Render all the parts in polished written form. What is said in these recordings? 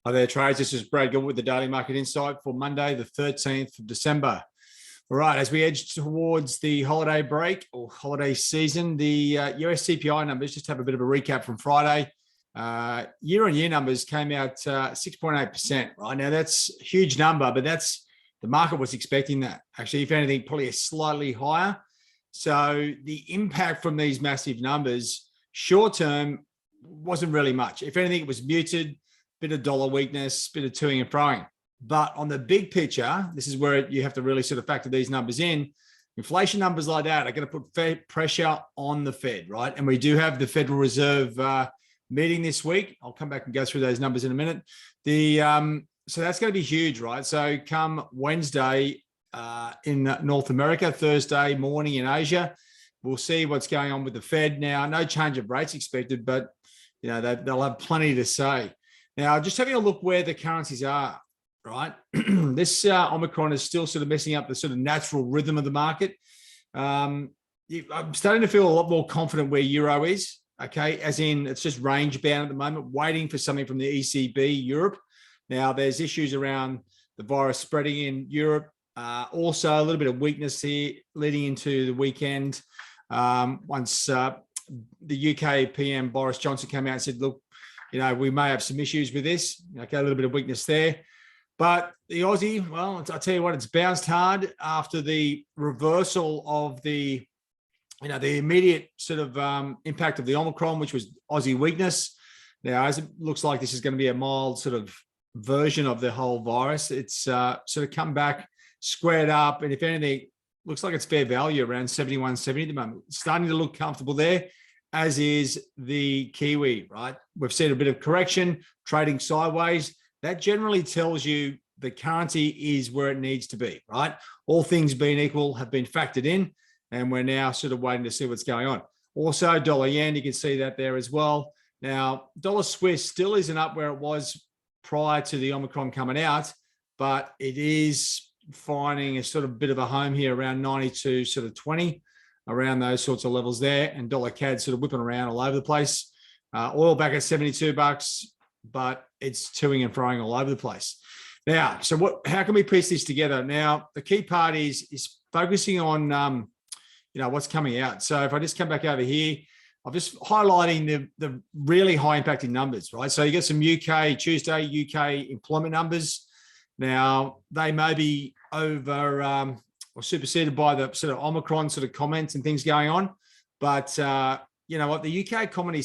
Hi there, trades. This is Brad Good with the Daily Market Insight for Monday, the 13th of December. All right, as we edge towards the holiday break or holiday season, the US CPI numbers, just have a bit of a recap from Friday. Year-on-year numbers came out 6.8%, right? Now, that's a huge number, but the market was expecting that. Actually, if anything, probably a slightly higher. So the impact from these massive numbers, short-term, wasn't really much. If anything, it was muted. Bit of dollar weakness, bit of toing and froing. But on the big picture, this is where you have to really sort of factor these numbers in. Inflation numbers like that are going to put pressure on the Fed, right? And we do have the Federal Reserve meeting this week. I'll come back and go through those numbers in a minute. So that's going to be huge, right? So come Wednesday in North America, Thursday morning in Asia, we'll see what's going on with the Fed. Now, no change of rates expected, but they'll have plenty to say. Now, just having a look where the currencies are, right? This Omicron is still sort of messing up the sort of natural rhythm of the market. I'm starting to feel a lot more confident where Euro is, okay? As in, it's just range bound at the moment, waiting for something from the ECB Europe. Now, there's issues around the virus spreading in Europe. Also, a little bit of weakness here leading into the weekend. Once the UK PM Boris Johnson came out and said, look, we may have some issues with this. Okay, a little bit of weakness there. But the Aussie, well, I'll tell you what, it's bounced hard after the reversal of the immediate sort of impact of the Omicron, which was Aussie weakness. Now, as it looks like this is going to be a mild sort of version of the whole virus, it's sort of come back, squared up. And if anything, looks like it's fair value around 71.70 at the moment. It's starting to look comfortable there, as is the Kiwi, right? We've seen a bit of correction, trading sideways. That generally tells you the currency is where it needs to be, right? All things being equal have been factored in, and we're now sort of waiting to see what's going on. Also, dollar yen, you can see that there as well. Now, dollar Swiss still isn't up where it was prior to the Omicron coming out, but it is finding a sort of bit of a home here around 92, sort of 20. Around those sorts of levels there, and dollar CAD sort of whipping around all over the place. Oil back at $72, but it's toing and froing all over the place. Now, so how can we piece this together? Now, the key part is focusing on what's coming out. So if I just come back over here, I'm just highlighting the really high impacting numbers, right? So you get some Tuesday UK employment numbers. Now, they may be over or superseded by the sort of Omicron sort of comments and things going on. But you know what? The UK economy,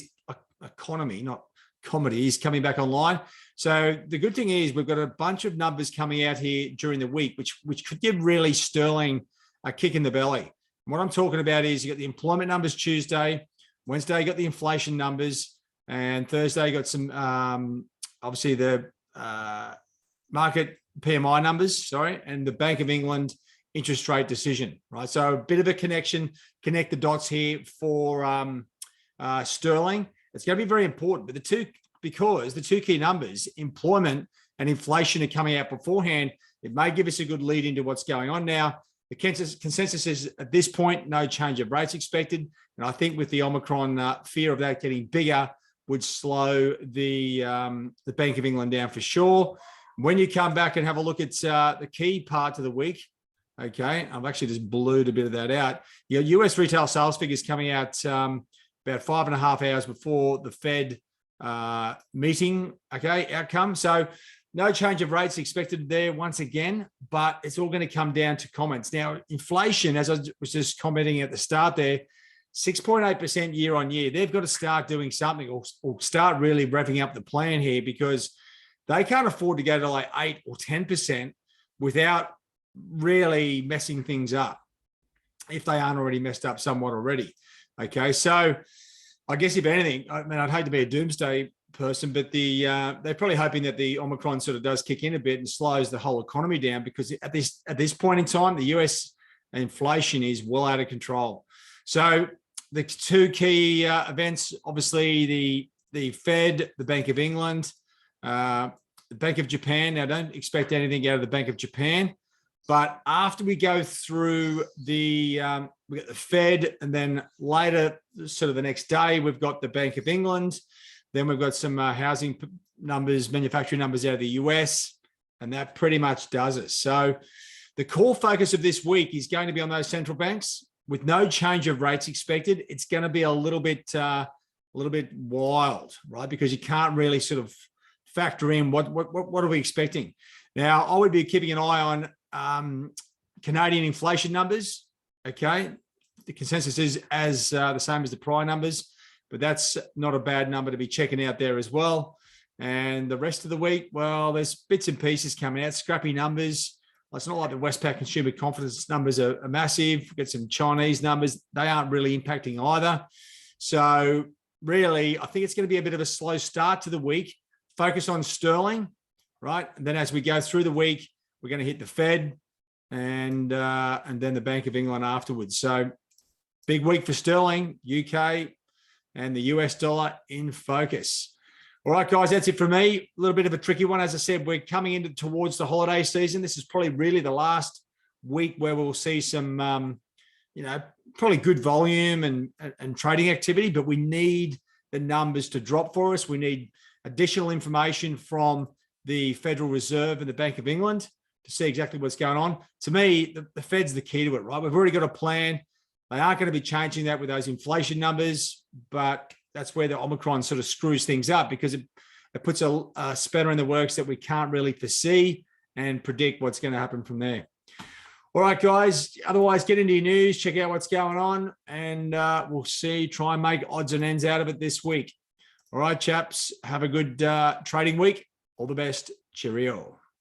not comedy, is coming back online. So the good thing is we've got a bunch of numbers coming out here during the week, which could give really sterling a kick in the belly. And what I'm talking about is you got the employment numbers Tuesday, Wednesday you got the inflation numbers, and Thursday you got some obviously the market PMI numbers, and the Bank of England interest rate decision, right? So a bit of a connect the dots here for sterling. It's going to be very important, but because the two key numbers, employment and inflation, are coming out beforehand, it may give us a good lead into what's going on now. The consensus is at this point, no change of rates expected. And I think with the Omicron fear of that getting bigger would slow the Bank of England down for sure. When you come back and have a look at the key part of the week, okay, I've actually just blued a bit of that out. Your US retail sales figures coming out about 5.5 hours before the Fed meeting, okay, outcome. So no change of rates expected there once again, but it's all going to come down to comments. Now, inflation, as I was just commenting at the start there, 6.8% year on year. They've got to start doing something or start really revving up the plan here, because they can't afford to go to like 8 or 10% without really messing things up, if they aren't already messed up somewhat already. Okay, so I guess if anything, I mean, I'd hate to be a doomsday person, but they're probably hoping that the Omicron sort of does kick in a bit and slows the whole economy down, because at this point in time, the US inflation is well out of control. So the two key events, obviously the Fed, the Bank of England, the Bank of Japan. Now, don't expect anything out of the Bank of Japan. But after we go through we got the Fed, and then later, sort of the next day, we've got the Bank of England. Then we've got some housing numbers, manufacturing numbers out of the US, and that pretty much does it. So the core focus of this week is going to be on those central banks with no change of rates expected. It's going to be a little bit wild, right? Because you can't really sort of factor in what are we expecting. Now, I would be keeping an eye on Canadian inflation numbers. Okay, the consensus is as the same as the prior numbers, but that's not a bad number to be checking out there as well. And the rest of the week, well, there's bits and pieces coming out, scrappy numbers. It's not like the Westpac consumer confidence numbers are massive. We've got some Chinese numbers. They aren't really impacting either. So really, I think it's going to be a bit of a slow start to the week. Focus on sterling, right? And then as we go through the week, we're going to hit the Fed and then the Bank of England afterwards. So big week for sterling, UK, and the US dollar in focus. All right, guys, that's it for me. A little bit of a tricky one. As I said, we're coming towards the holiday season. This is probably really the last week where we'll see some, probably good volume and trading activity, but we need the numbers to drop for us. We need additional information from the Federal Reserve and the Bank of England to see exactly what's going on. To me, the Fed's the key to it, right? We've already got a plan. They aren't going to be changing that with those inflation numbers, but that's where the Omicron sort of screws things up because it puts a spanner in the works that we can't really foresee and predict what's going to happen from there. All right, guys. Otherwise, get into your news, check out what's going on, and we'll try and make odds and ends out of it this week. All right, chaps. Have a good trading week. All the best. Cheerio.